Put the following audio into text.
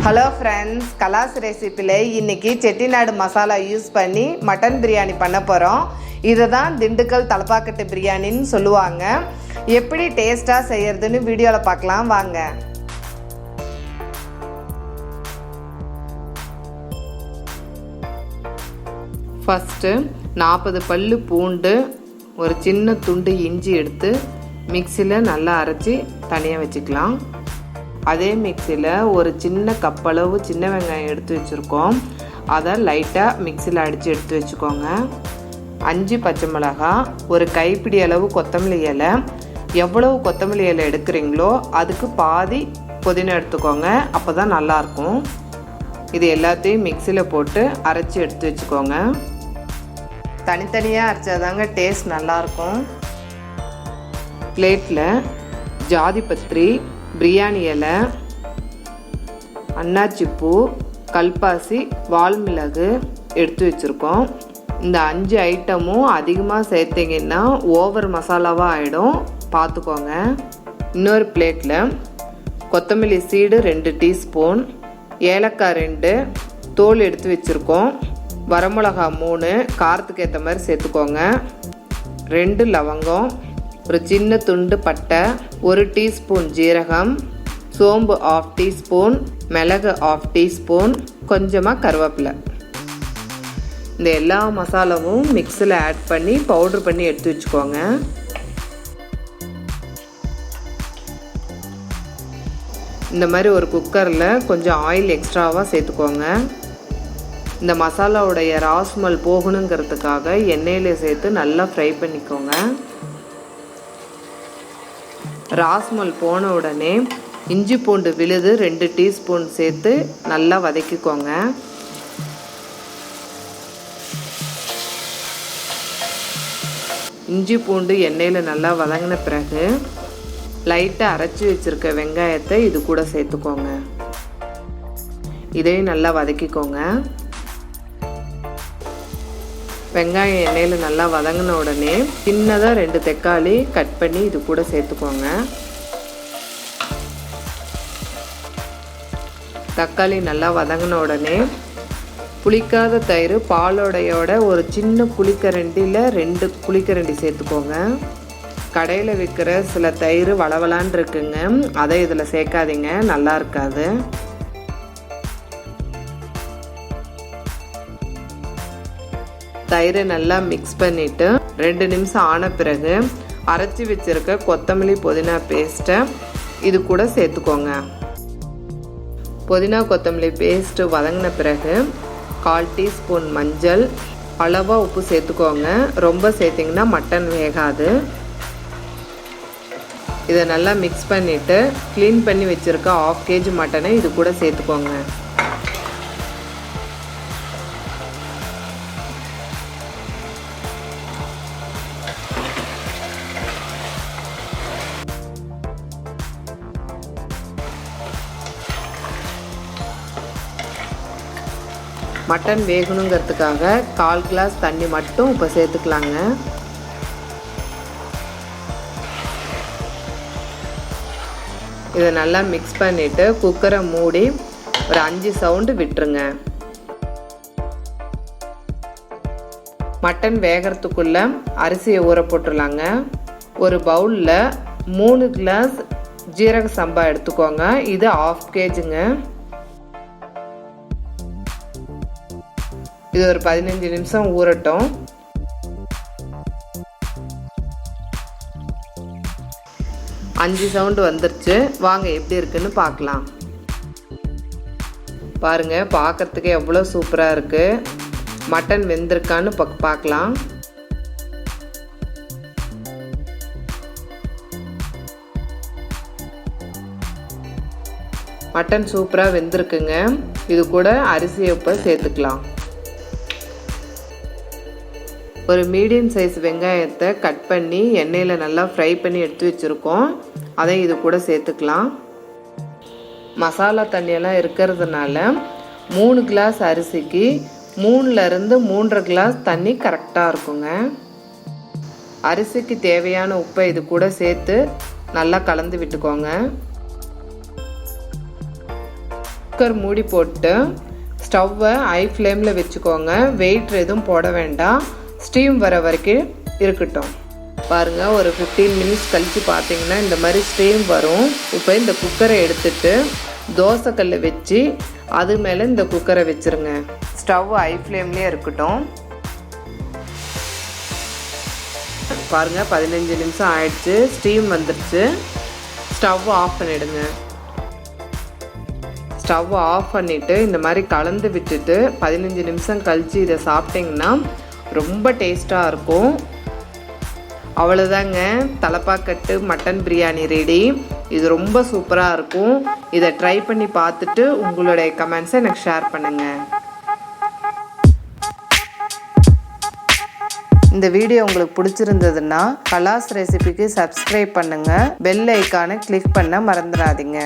Hello friends, கலாஸ் ரெசிப்பியில் இன்றைக்கி Chettinad masala use பண்ணி mutton biryani பண்ண போகிறோம். இதை தான் திண்டுக்கல் தலப்பாக்கட்டு பிரியாணின்னு சொல்லுவாங்க. எப்படி டேஸ்ட்டாக செய்யறதுன்னு வீடியோவில் பார்க்கலாம் வாங்க. ஃபஸ்ட்டு 40 பல்லு பூண்டு, ஒரு சின்ன துண்டு இஞ்சி எடுத்து மிக்சியில் நல்லா அரைச்சி தனியாக வச்சுக்கலாம். அதே மிக்சியில் ஒரு சின்ன கப்பளவு சின்ன வெங்காயம் எடுத்து வச்சுருக்கோம். அதை லைட்டாக மிக்சியில் அடித்து எடுத்து வச்சுக்கோங்க. 5 பச்சை மிளகாய், ஒரு கைப்பிடி அளவு கொத்தமல்லி இலை. எவ்வளவு கொத்தமல்லி இலை எடுக்கிறீங்களோ அதுக்கு பாதி புதினா எடுத்துக்கோங்க, அப்போ தான் நல்லாயிருக்கும். இது எல்லாத்தையும் மிக்சியில் போட்டு அரைச்சி எடுத்து வச்சுக்கோங்க. தனித்தனியாக அரைச்சாதாங்க டேஸ்ட் நல்லாயிருக்கும். பிளேட்டில் ஜாதிபத்திரி, பிரியாணி இலை, அன்னாச்சிப்பூ, கல்பாசி, வால்மிளகு எடுத்து வச்சுருக்கோம். இந்த 5 ஐட்டமும் அதிகமாக சேர்த்திங்கன்னா ஓவர் மசாலாவாக ஆகிடும், பார்த்துக்கோங்க. இன்னொரு பிளேட்டில் கொத்தமல்லி சீடு 2 டீஸ்பூன், ஏலக்காய் 2 தோல் எடுத்து வச்சுருக்கோம், வரமிளகா 3 காரத்துக்கு ஏற்ற மாதிரி சேர்த்துக்கோங்க, 2 லவங்கம், ஒரு சின்ன துண்டு பட்டை, 1 டீஸ்பூன் ஜீரகம், சோம்பு 1/2 டீஸ்பூன், மிளகு 1/2 டீஸ்பூன், கொஞ்சமாக கருவேப்பிலை. இந்த எல்லா மசாலாவும் மிக்ஸில் ஆட் பண்ணி பவுட்ரு பண்ணி எடுத்து வச்சுக்கோங்க. இந்த மாதிரி ஒரு குக்கரில் கொஞ்சம் ஆயில் எக்ஸ்ட்ராவாக சேர்த்துக்கோங்க. இந்த மசாலாவுடைய ராஸ்மல் போகணுங்கிறதுக்காக எண்ணெயில் சேர்த்து நல்லா ஃப்ரை பண்ணிக்கோங்க. ராஸ்மல் போன உடனே இஞ்சி பூண்டு விழுது 2 டீஸ்பூன் சேர்த்து நல்லா வதக்கிக்கோங்க. இஞ்சி பூண்டு எண்ணெயில் நல்லா வதங்கின பிறகு லைட்டாக அரைச்சி வச்சுருக்க வெங்காயத்தை இது கூட சேர்த்துக்கோங்க. இதையும் நல்லா வதக்கிக்கோங்க. வெங்காயம் எண்ணெயில் நல்லா வதங்கின உடனே சின்னதாக 2 தக்காளி கட் பண்ணி இது கூட சேர்த்துக்கோங்க. தக்காளி நல்லா வதங்கின உடனே புளிக்காத தயிர் பாலோடையோட ஒரு சின்ன புளிக்கரண்டியில் 2 புளிக்கரண்டி சேர்த்துக்கோங்க. கடையில் விற்கிற சில தயிர் வளவலான் இருக்குங்க, அதை இதில் சேர்க்காதீங்க, நல்லா இருக்காது. தயிரை நல்லா மிக்ஸ் பண்ணிவிட்டு 2 நிமிஷம் ஆன பிறகு அரைச்சி வச்சுருக்க கொத்தமல்லி புதினா பேஸ்ட்டை இது கூட சேர்த்துக்கோங்க. புதினா கொத்தமல்லி பேஸ்ட்டு வதங்கின பிறகு 1/4 டீஸ்பூன் மஞ்சள், அளவாக உப்பு சேர்த்துக்கோங்க. ரொம்ப சேர்த்திங்கன்னா மட்டன் வேகாது. இதை நல்லா மிக்ஸ் பண்ணிவிட்டு க்ளீன் பண்ணி வச்சுருக்க 1/2 kg மட்டனை இது கூட சேர்த்துக்கோங்க. மட்டன் வேகணுங்கிறதுக்காக 1/4 கிளாஸ் தண்ணி மட்டும் இப்போ சேர்த்துக்கலாங்க. இதை நல்லா மிக்ஸ் பண்ணிவிட்டு குக்கரை மூடி ஒரு 5 சவுண்டு விட்டுருங்க. மட்டன் வேகிறதுக்குள்ளே அரிசியை ஊற போட்டுடலாங்க. ஒரு பவுலில் 3 கிளாஸ் ஜீரக சம்பா எடுத்துக்கோங்க. இது 1/2 kgங்க. இது ஒரு 15 நிமிஷம் ஊறட்டும். அஞ்சு சவுண்டு வந்துருச்சு, வாங்க எப்படி இருக்குன்னு பார்க்கலாம். பாருங்க, பார்க்கறதுக்கு எவ்வளோ சூப்பராக இருக்கு. மட்டன் வெந்திருக்கான்னு பார்க்கலாம். மட்டன் சூப்பராக வெந்திருக்குங்க. இது கூட அரிசியை இப்போ சேர்த்துக்கலாம். ஒரு மீடியம் சைஸ் வெங்காயத்தை கட் பண்ணி எண்ணெயில் நல்லா ஃப்ரை பண்ணி எடுத்து வச்சுருக்கோம். அதை இது கூட சேர்த்துக்கலாம். மசாலா தண்ணியெல்லாம் இருக்கிறதுனால 3 கிளாஸ் அரிசிக்கு 3லேருந்து 3.5 கிளாஸ் தண்ணி கரெக்டாக இருக்குங்க. அரிசிக்கு தேவையான உப்பை இது கூட சேர்த்து நல்லா கலந்து விட்டுக்கோங்க. குக்கர் மூடி போட்டு ஸ்டவ்வை ஹை ஃப்ளேமில் வச்சுக்கோங்க. வெயிட் எதுவும் போட வேண்டாம். ஸ்டீம் வர வரைக்கும் இருக்கட்டும். பாருங்கள், ஒரு 15 மினிட்ஸ் கழித்து பார்த்தீங்கன்னா இந்த மாதிரி ஸ்டீம் வரும். இப்போ இந்த குக்கரை எடுத்துட்டு தோசைக்கல்லை வச்சு அது மேலே இந்த குக்கரை வச்சுருங்க. ஸ்டவ் ஹை ஃப்ளேம்லேயே இருக்கட்டும். பாருங்கள், 15 நிமிஷம் ஆயிடுச்சு. ஸ்டீம் வந்துடுச்சு. ஸ்டவ் ஆஃப் பண்ணிவிடுங்க. ஸ்டவ் ஆஃப் பண்ணிவிட்டு இந்த மாதிரி கலந்து விட்டுட்டு 15 நிமிஷம் கழித்து இதை சாப்பிட்டிங்கன்னா ரொம்ப டேஸ்ட்டாக இருக்கும். அவ்வளோதாங்க, தலப்பாக்கட்டு மட்டன் பிரியாணி ரெடி. இது ரொம்ப சூப்பராக இருக்கும். இதை ட்ரை பண்ணி பார்த்துட்டு உங்களுடைய கமெண்ட்ஸை எனக்கு ஷேர் பண்ணுங்கள். இந்த வீடியோ உங்களுக்கு பிடிச்சிருந்ததுன்னா கலாஸ் ரெசிபிக்கு சப்ஸ்கிரைப் பண்ணுங்கள். பெல் ஐக்கானை கிளிக் பண்ண மறந்துடாதீங்க.